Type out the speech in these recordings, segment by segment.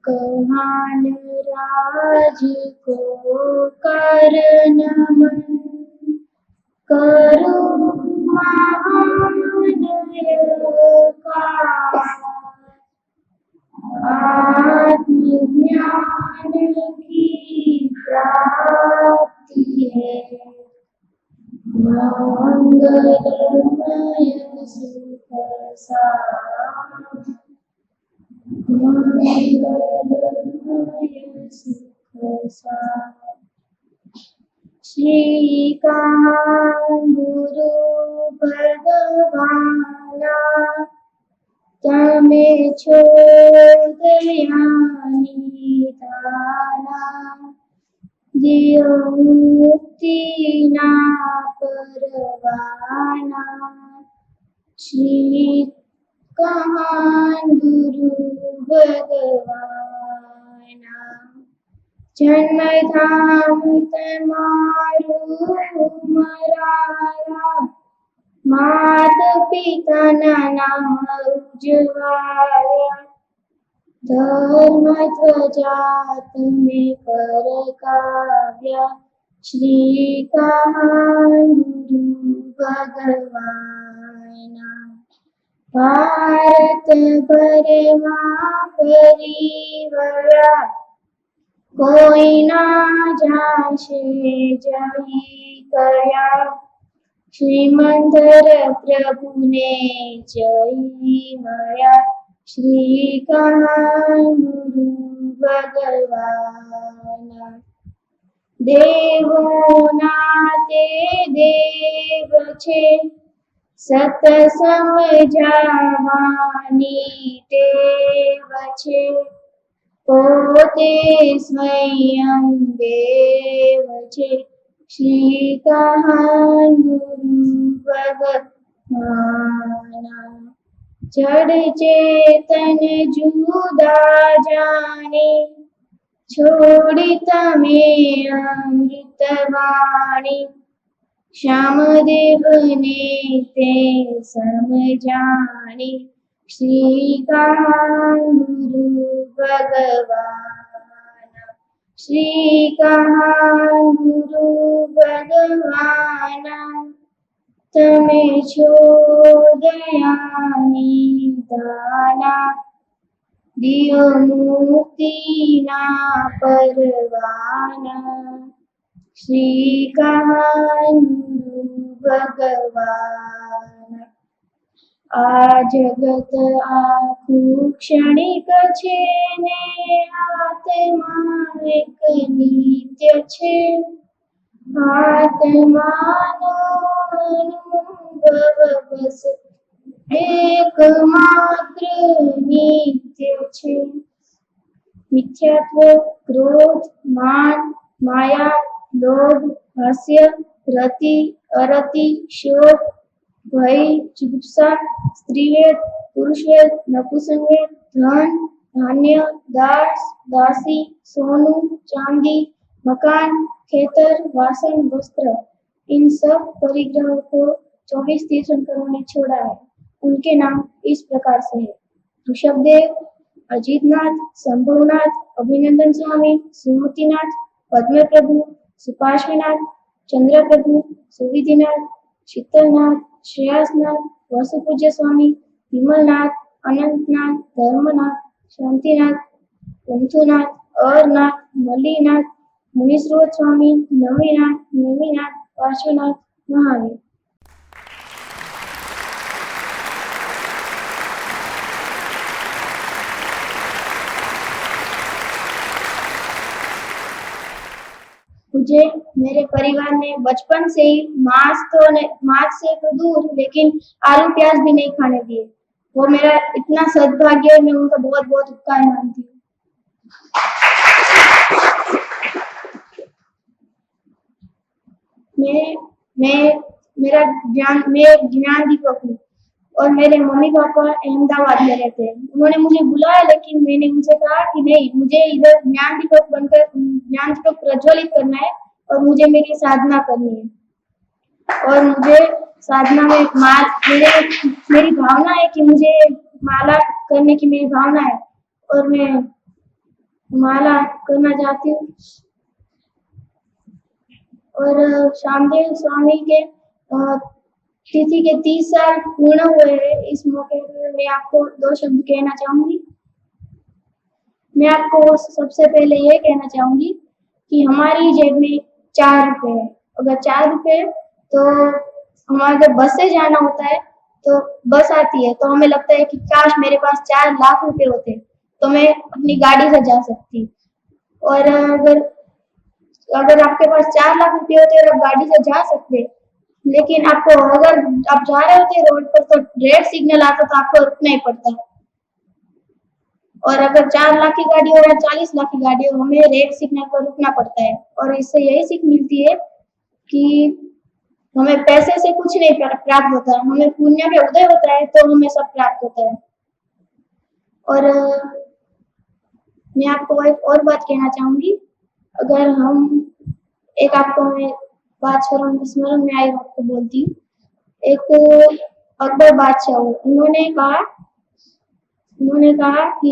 कहान राज को कर नमन, करो महानय का आत्मज्ञान की प्राप्ति है, मंगलमय सुख सार, मंगलमय सुख सार। श्रीकांत गुरु भगवाना, तमे छो दयानी दाना, दियो मुक्ति ना परवाना। श्रीकांत गुरु भगवाना, जन्म धाम तमारू मराया, मात पिता नाम उजवाया, धर्म ध्वजा तमे फरकाव्या। श्रीकांत गुरु भगवाना, भारत भरमा परिवरा, कोई ना जाशे जही कया। श्रीमंदर प्रभु ने जय मया, श्रीकांत गुरु भगवाना। देवोना ते देव छे, सत्संग जावानी टेव छे, पोते स्वयं देव छे। श्रीकांत गुरु भगवाना, जड़ चेतन जुदा जाने, छोड़ी तमे अमृतवाणी। श्यामदेव ने ते समझानी, श्रीकांत गुरु भगवाना। श्रीकांत गुरु भगवाना, तमे छो दयानी दाना, दियो मुक्ति ना परवाना। श्रीकांत गुरु भगवाना, आ जगत आखू क्षणिक छे ने आत्मा एक नित्य छे। आत्मानो अनुभव बस एकमात्र नित्य छे। मिथ्यात्व, क्रोध, मान, माया, लोभ, हास्य, रति, अरति, शोक, भय, जुगुप्सा, स्त्रीवेद, पुरुषवेद, नपुंसकवेद, धन, धान्य, दास, दासी, सोनू, चांदी, मकान, खेतर, वासन, वस्त्र, इन सब परिग्रहों को 24 तीर्थंकरों ने छोड़ा है। उनके नाम इस प्रकार से है: ऋषभदेव, अजितनाथ, संभवनाथ, अभिनंदन स्वामी, सुमतिनाथ, पद्म प्रभु, सुपार्श्वनाथ, चंद्र प्रभु, सुविधिनाथ, शीतलनाथ, श्रेयसनाथ, वसुपूज्य स्वामी, विमलनाथ, अनंतनाथ, धर्मनाथ, शांतिनाथ, कुंथुनाथ, अरनाथ, मलिनाथ, मुनिस्रोत स्वामी, नवीनाथ, नेमिनाथ, पार्श्वनाथ, महावीर। मुझे मेरे परिवार ने बचपन से ही मांस से तो दूर, लेकिन आलू प्याज भी नहीं खाने दिए। वो मेरा इतना सद्भाग्य है, मैं उनका बहुत बहुत उपकार मानती हूँ। मैं ज्ञान दीपक हूँ और मेरे मम्मी पापा अहमदाबाद में रहते हैं। उन्होंने मुझे बुलाया, लेकिन मैंने उनसे कहा कि नहीं, मुझे इधर ज्ञान दीपक बनकर ज्ञान दीपक प्रज्वलित करना है और मुझे मेरी साधना करनी है। और मुझे साधना में मेरी भावना है कि मुझे माला करने की मेरी भावना है और मैं माला करना चाहती हूँ। और श्यामदेव स्वामी के तिथि के 30 साल पूर्ण हुए हैं। इस मौके पर मैं आपको 2 शब्द कहना चाहूंगी। मैं आपको सबसे पहले ये कहना चाहूंगी कि हमारी जेब में 4 रुपए है। अगर 4 रुपए है तो हमारे जब बस से जाना होता है तो बस आती है तो हमें लगता है कि काश मेरे पास 4 लाख रुपए होते तो मैं अपनी गाड़ी से जा सकती। और अगर अगर आपके पास 4 लाख रुपए होते और आप गाड़ी से जा सकते, लेकिन आपको अगर आप जा रहे होते रोड पर तो रेड सिग्नल आता तो आपको रुकना ही पड़ता। और अगर 4 लाख की गाड़ी हो या 40 लाख की गाड़ी हो, हमें रेड सिग्नल पर रुकना पड़ता है। और इससे यही सीख मिलती है कि हमें पैसे से कुछ नहीं प्राप्त होता, हमें पुण्य के उदय होता है तो हमें सब प्राप्त होता है। और मैं आपको एक और बात कहना चाहूंगी। अगर हम एक आपको मैं बात स्मरण में आई आपको बोलती हूँ। एक अकबर बादशाह उन्होंने कहा कि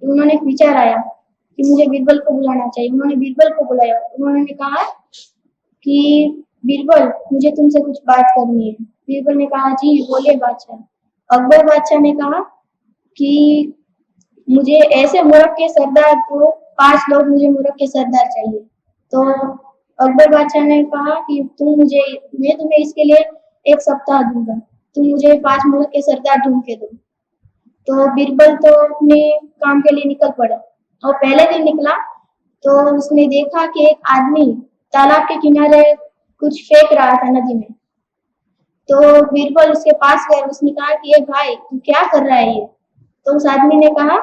उन्होंने एक विचार आया कि मुझे बीरबल को बुलाना चाहिए। उन्होंने बीरबल को बुलाया। उन्होंने कहा कि बीरबल मुझे तुमसे कुछ बात करनी है। बीरबल ने कहा जी बोले बादशाह। अकबर बादशाह ने कहा कि मुझे ऐसे मूर्ख के सरदार को 5 लोग मुझे मूर्ख के सरदार चाहिए। तो अकबर बादशाह ने कहा कि मैं तुम्हें इसके लिए 1 सप्ताह दूंगा, तुम मुझे 5 मूर्ख के सरदार ढूंढ के दो। तो बीरबल तो अपने काम के लिए निकल पड़ा और पहले दिन निकला तो उसने देखा कि एक आदमी तालाब के किनारे कुछ फेंक रहा था नदी में। तो बीरबल उसके पास गया। उसने कहा कि ये भाई तू क्या कर रहा है ये? तो उस आदमी ने कहा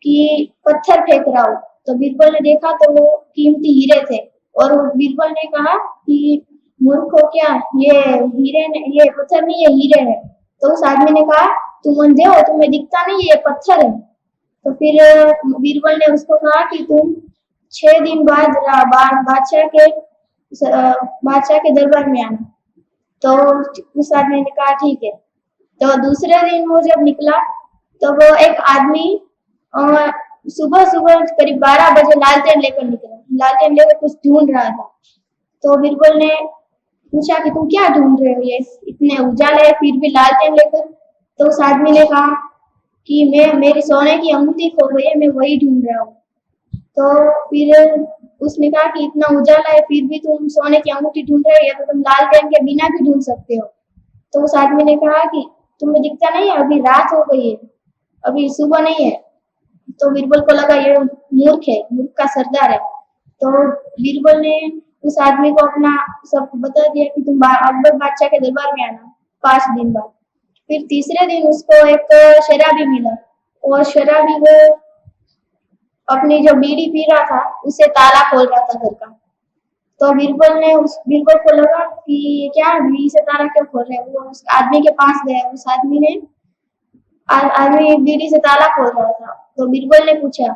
कि पत्थर फेंक रहा हूँ। तो बीरबल ने देखा तो वो कीमती हीरे थे और बीरबल ने कहा कि मूर्ख हो क्या, ये पत्थर नहीं ये हीरे है। तो उस आदमी ने कहा तुम अंधे हो, तुम्हें दिखता नहीं ये पत्थर है। तो फिर बीरबल ने उसको कहा कि तुम 6 दिन बाद बादशाह के दरबार में आना। तो उस आदमी ने कहा ठीक है। तो दूसरे दिन वो जब निकला तो वो एक आदमी सुबह सुबह करीब 12 बजे लालटेन लेकर निकला। लालटेन लेकर कुछ ढूंढ रहा था। तो बीरबल ने पूछा कि तुम क्या ढूंढ रहे हो, ये इतने उजाले है फिर भी लालटेन लेकर? तो उस आदमी ने कहा कि मेरी सोने की अंगूठी खो गई है, मैं वही ढूंढ रहा हूँ। तो फिर उसने कहा कि इतना उजाला है फिर भी तुम सोने की अंगूठी ढूंढ रहे हो, या तो तुम लालटेन के बिना भी ढूंढ सकते हो। तो उस आदमी ने कहा कि तुम्हें दिखता नहीं है, अभी रात हो गई है, अभी सुबह नहीं है। तो बीरबल को लगा ये मूर्ख है, मूर्ख का सरदार है। तो बीरबल ने उस आदमी को अपना सब बता दिया कि तुम अकबर बादशाह के दरबार में आना 5 दिन बाद। फिर तीसरे दिन उसको एक शराबी मिला और शराबी वो अपनी जो बीड़ी पी रहा था उससे ताला खोल रहा था घर का। तो बीरबल को लगा कि क्या बीड़ी से ताला क्यों खोल रहे हैं। वो उस आदमी के पास गया। उस आदमी बीड़ी से ताला खोल रहा था। तो बीरबल ने पूछा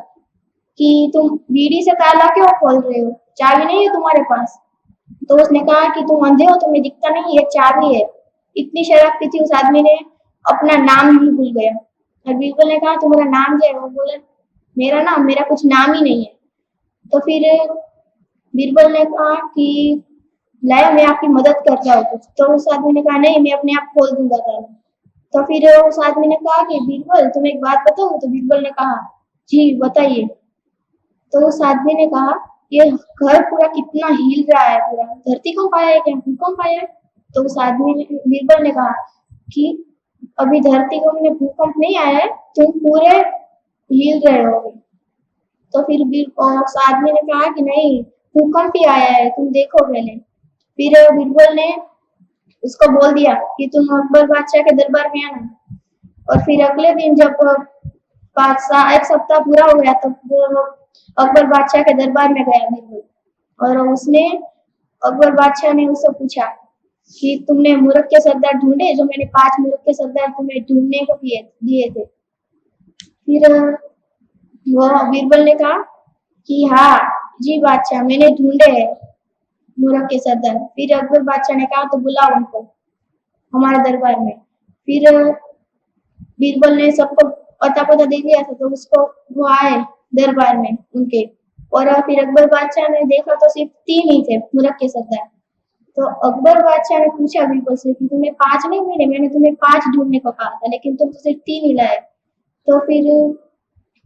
कि तुम बीड़ी से ताला क्यों खोल रहे हो, चाबी नहीं है तुम्हारे पास? तो उसने कहा कि तुम अंधे हो, तुम्हें दिखता नहीं, ये चाबी है। इतनी शराब पी थी उस आदमी ने अपना नाम ही भूल गया। और बीरबल ने कहा तुम्हारा नाम क्या है? वो बोला मेरा कुछ नाम ही नहीं है। तो फिर बीरबल ने कहा कि लाया मैं आपकी मदद करता हूँ कुछ। तो उस आदमी ने कहा नहीं मैं अपने आप खोल दूंगा ताला। तो फिर उस आदमी ने कहा कि बीरबल तुम्हें एक बात बताऊं? तो बीरबल ने कहा जी बताइए। तो उस आदमी ने कहा ये घर पूरा कितना हिल रहा है, पूरा धरती कंप आया है क्या, भूकंप आया है? तो उस आदमी ने बीरबल ने कहा कि अभी धरती कंप में भूकंप नहीं आया है, तुम पूरे हिल रहे हो अभी। तो फिर उस आदमी ने कहा कि नहीं भूकंप ही आया है, तुम देखो पहले। फिर बीरबल ने उसको बोल दिया कि तुम अकबर बादशाह के दरबार में आना। और फिर अगले दिन जब 1 सप्ताह पूरा हो गया तो वो अकबर बादशाह के दरबार में गया बीरबल। और उसने अकबर बादशाह ने उससे पूछा कि तुमने मूर्ख के सरदार ढूंढे, जो मैंने 5 मूर्ख के सरदार तुम्हें ढूंढने को दिए थे? फिर वो बीरबल ने कहा कि हाँ जी बादशाह मैंने ढूंढे हैं मूर्ख के सरदार। फिर अकबर बादशाह ने कहा तो बुलाओ उनको हमारे दरबार में। फिर बीरबल ने सबको अता पता दे दिया था तो उसको वो आए दरबार में उनके। और फिर अकबर बादशाह ने देखा तो सिर्फ 3 ही थे मूरख के सरदार। तो अकबर बादशाह ने पूछा बीरबल से कि तुम्हें 5 नहीं मिले? मैंने तुम्हें 5 ढूंढने को कहा था, लेकिन तुम तो सिर्फ 3 ही लाए। तो फिर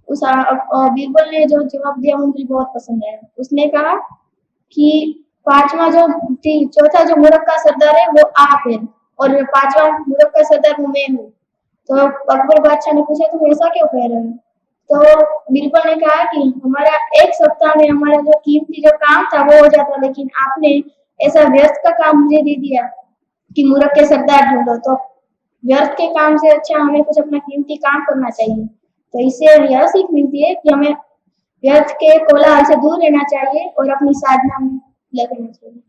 उस बीरबल ने जो जवाब दिया मुझे बहुत पसंद आया। उसने कहा कि पांचवा जो चौथा जो मूरख का सरदार है वो आप है, और पांचवा मूरख का सरदार मैं हूँ। तो अकबर बादशाह ने पूछा तुम ऐसा क्यों कह रहे हो? तो बीरबल ने कहा कि हमारा 1 सप्ताह में हमारा जो कीमती जो काम था वो हो जाता, लेकिन आपने ऐसा व्यर्थ का काम मुझे दे दिया कि मूरख के सरदार ढूंढो। तो व्यर्थ के काम से अच्छा हमें कुछ अपना कीमती काम करना चाहिए। तो इससे यह सीख मिलती है कि हमें व्यर्थ के कोलाहल से दूर रहना चाहिए और अपनी साधना में लगना चाहिए।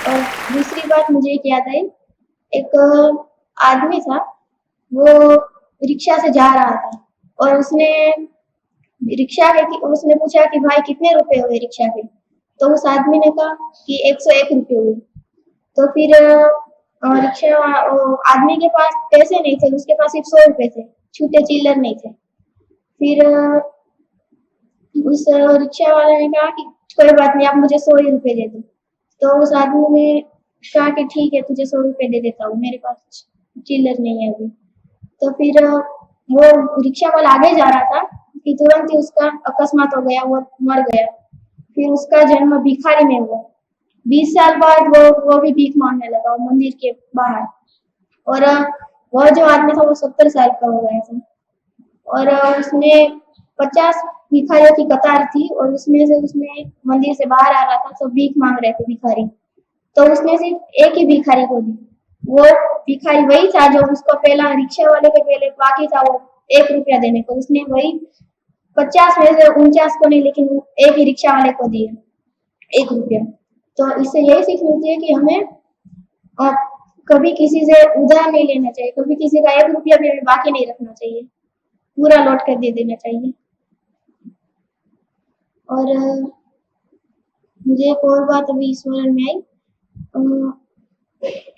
और दूसरी बात मुझे एक याद आई, एक आदमी था, वो रिक्शा से जा रहा था और उसने पूछा कि भाई कितने रुपए हुए रिक्शा के? तो उस आदमी ने कहा कि 101 रुपए हुए। तो फिर रिक्शा आदमी के पास पैसे नहीं थे, उसके पास सिर्फ 100 रुपए थे, छूटे चिल्लर नहीं थे। फिर उस रिक्शा वाले ने कहा कि कोई बात नहीं, आप मुझे 100 ही रुपए दे दो। तो उस आदमी ने कहा कि ठीक है, तुझे 100 रुपए दे देता हूँ, मेरे पास चिल्लर नहीं है अभी। तो फिर वो रिक्शा वाला आगे जा रहा था कि तुरंत ही उसका अकस्मात हो गया, वो मर गया। फिर उसका जन्म भिखारी में हुआ। 20 साल बाद वो भी भीख मांगने लगा वो मंदिर के बाहर। और वह जो आदमी था वो 70 साल का हो गया था। और उसमें 50 भिखारियों की कतार थी और उसमें से उसमें मंदिर से बाहर आ रहा था, सब भीख मांग रहे थे भिखारी। तो उसने सिर्फ एक ही भिखारी को दी। वो भिखारी वही था जो उसको पहला रिक्शा वाले के पहले बाकी था वो 1 रुपया देने को। उसने वही 50 में से 49 को नहीं, लेकिन एक ही रिक्शा वाले को दिए 1 रुपया। तो इससे यही सीख मिलती है कि हमें कभी किसी से उधार नहीं लेना चाहिए, कभी किसी का 1 रुपया भी हमें बाकी नहीं रखना चाहिए, पूरा लौट कर दे देना चाहिए। और मुझे एक और बात अभी स्मरण में आई।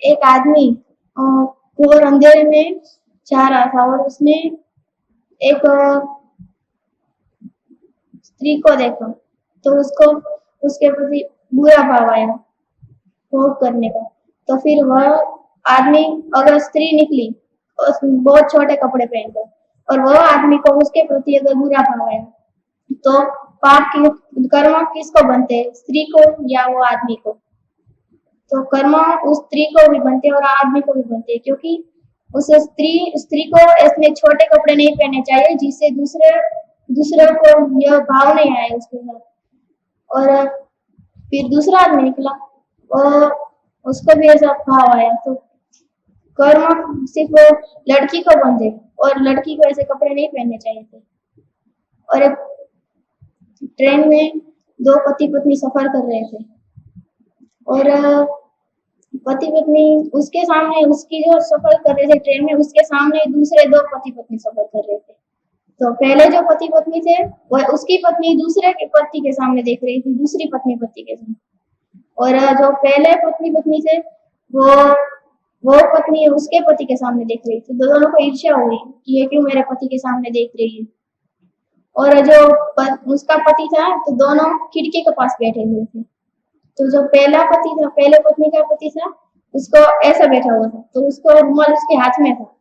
एक आदमी घोर अंधेरे में जा रहा था और उसने एक स्त्री को देखा, तो उसको उसके प्रति बुरा भाव आया भोग करने का। तो फिर वह आदमी, अगर स्त्री निकली बहुत छोटे कपड़े पहनकर और वह आदमी को उसके प्रति अगर बुरा भाव आया, तो पाप की कर्म किसको बनते हैं, स्त्री को या वो आदमी को? तो कर्म उस स्त्री को भी बनते और आदमी को भी बनते, क्योंकि उस स्त्री को इसमें छोटे कपड़े नहीं पहनने चाहिए जिससे दूसरे को यह भाव नहीं आए उसके साथ। और फिर दूसरा आदमी निकला और उसको भी ऐसा भाव आया। तो कर्म सिर्फ लड़की को बंधे और लड़की को ऐसे कपड़े नहीं पहनने चाहिए थे। और एक ट्रेन में 2 पति पत्नी सफर कर रहे थे और पति पत्नी उसके सामने, उसकी जो सफर कर रहे थे ट्रेन में, उसके सामने दूसरे 2 पति पत्नी सफर कर रहे थे। तो पहले जो पति पत्नी थे वह उसकी पत्नी दूसरे के पति के सामने देख रही थी, दूसरी पत्नी पति के सामने। और जो पहले पत्नी थे वो पत्नी उसके पति के सामने देख रही थी। तो दोनों को ईर्ष्या हुई कि ये क्यों मेरे पति के सामने देख रही है। और जो उसका पति था तो दोनों खिड़की के पास बैठे हुए थे। तो जो पहला पति था, पहले पत्नी का पति था, उसको ऐसा बैठा हुआ था, तो उसको रुमाल उसके हाथ में था।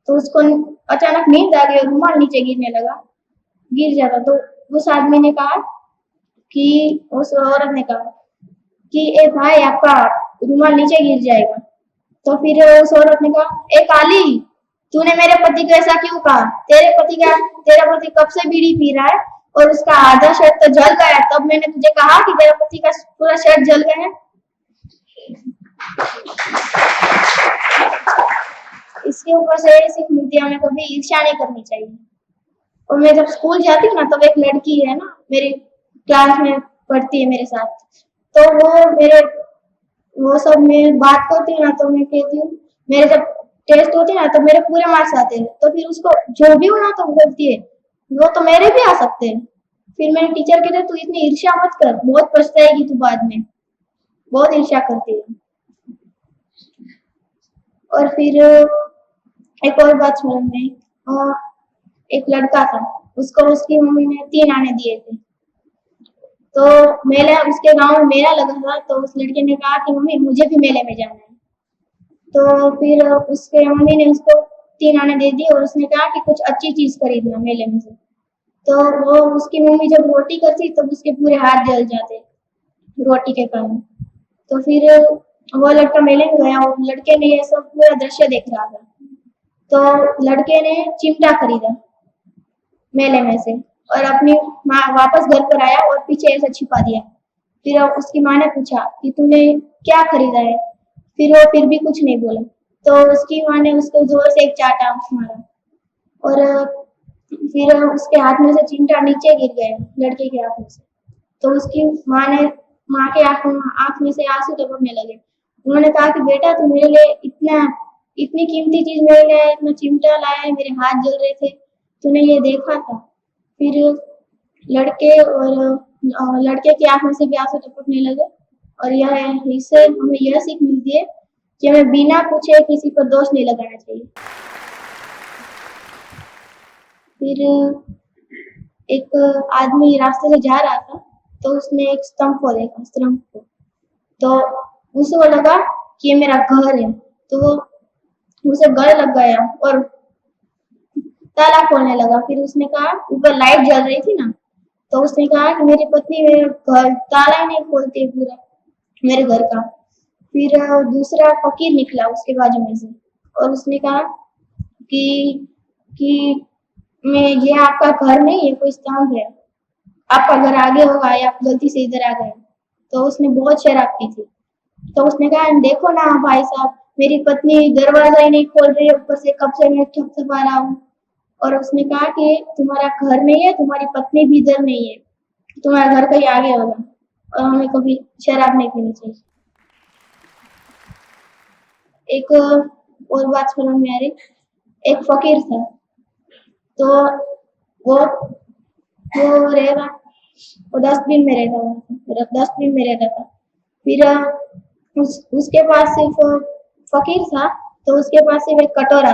तो उसको अचानक नींद आ गई और रुमाल नीचे गिरने लगा, गिर जाता। तो उस आदमी ने कहा कि उस औरत ने कहा कि ए भाई, आपका रुमाल नीचे गिर जाएगा। तो फिर उस औरत ने कहा, ए काली, तूने मेरे पति को ऐसा क्यों कहा? तेरा पति कब से बीड़ी पी रहा है और उसका आधा शर्ट तो जल गया, तब मैंने तुझे कहा कि तेरा पति का पूरा शर्ट जल गया है। इसके ऊपर से सीख मिलती है हमें कभी ईर्ष्या नहीं करनी चाहिए। और मैं जब स्कूल जाती हूँ ना, तब एक लड़की है ना मेरी क्लास में पढ़ती है मेरे साथ, तो वो सब मैं बात करती हूँ ना, तो मैं कहती हूँ, मेरे जब टेस्ट होते हैं ना तो मेरे पूरे मार्क्स आते हैं। तो फिर उसको जो भी हो ना तो बोलती है, वो तो मेरे भी आ सकते हैं। फिर मेरे टीचर कहते हैं, तू इतनी ईर्ष्या मत कर, बहुत पछताएगी तू बाद में, बहुत ईर्ष्या करती है। और फिर एक और बात स्मरण में, एक लड़का था, उसको उसकी मम्मी ने 3 आने दिए थे। तो मेला उसके गांव में मेला लगा था, तो उस लड़के ने कहा कि मम्मी मुझे भी मेले में जाना है। तो फिर उसके मम्मी ने उसको 3 आने दे दिए और उसने कहा कि कुछ अच्छी चीज खरीदना मेले में से। तो वो उसकी मम्मी जब रोटी करती तब उसके पूरे हाथ जल जाते रोटी के कारण। तो फिर वो लड़का मेले में गया और लड़के ने ये सब पूरा दृश्य देख रहा था। तो लड़के ने चिमटा खरीदा मेले में से और अपनी माँ वापस घर पर आया और पीछे ऐसे छिपा दिया। फिर उसकी माँ ने पूछा कि तूने क्या खरीदा है? फिर वो फिर भी कुछ नहीं बोला। तो उसकी माँ ने उसको जोर से एक चाटा मारा और फिर उसके हाथ में से चिमटा नीचे गिर गया लड़के के हाथ में से। तो उसकी माँ के आंख में से आंसू टपकने लगे। उन्होंने कहा कि बेटा तू मेरे लिए इतनी कीमती चीज मेरे लिए इतना चिमटा लाया है, मेरे हाथ जल रहे थे, तूने ये देखा था? फिर लड़के की आंख में से भी आंसू टपकने लगे। और इससे हमें यह सीख मिलती है कि हमें बिना पूछे किसी पर दोष नहीं लगाना चाहिए। फिर एक आदमी रास्ते से जा रहा था, तो उसने एक स्तंभ को देखा, स्तंभ को। तो उसको लगा कि ये मेरा घर है, तो उसे डर लग गया और ताला खोलने लगा। फिर उसने कहा, ऊपर लाइट जल रही थी ना, तो उसने कहा कि मेरी पत्नी मेरे घर ताला ही नहीं खोलती पूरा मेरे घर का। फिर दूसरा फकीर निकला उसके बाजू में से और उसने कहा कि कि मैं ये आपका घर नहीं, ये कोई स्तंभ है, आपका घर आगे होगा या आप गलती से इधर आ गए। तो उसने बहुत शराब पी थी। तो उसने कहा देखो ना भाई साहब, मेरी पत्नी दरवाजा ही नहीं खोल रही है, ऊपर से कब से मैं ठपठपा रहा हूँ। और उसने कहा कि तुम्हारा घर नहीं है, तुम्हारी पत्नी भी इधर नहीं है, तुम्हारा घर कहीं आगे होगा और हमें कभी शराब नहीं पीनी चाहिए। एक और बात स्मरण में आ रही, एक फकीर था। तो वो वो रहेगा वो डस्टबिन में रहता था। फिर उसके पास सिर्फ फकीर था, तो उसके पास सिर्फ एक कटोरा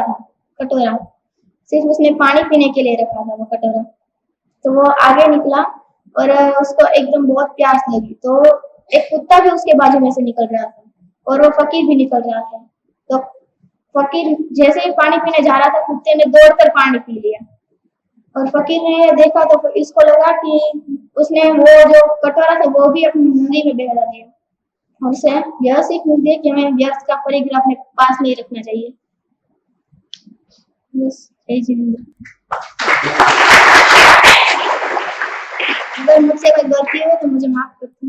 सिर्फ उसने पानी पीने के लिए रखा था वो कटोरा। तो वो आगे निकला और उसको एकदम बहुत प्यास लगी, तो एक कुत्ता भी उसके बाजू में से निकल रहा था और वो फकीर भी निकल रहा था। तो फकीर जैसे ही पानी पीने जा रहा था, कुत्ते ने दौड़कर पानी पी लिया और फकीर ने ये देखा तो इसको लगा कि उसने वो जो कटोरा था वो भी अपनी नदी में बहा दिया। और उसे यह सीख मिलती है कि हमें व्यर्थ का परिग्रह अपने पास नहीं रखना चाहिए। बस यही चीज। अगर मुझसे कोई गलती हो तो मुझे माफ कर दो।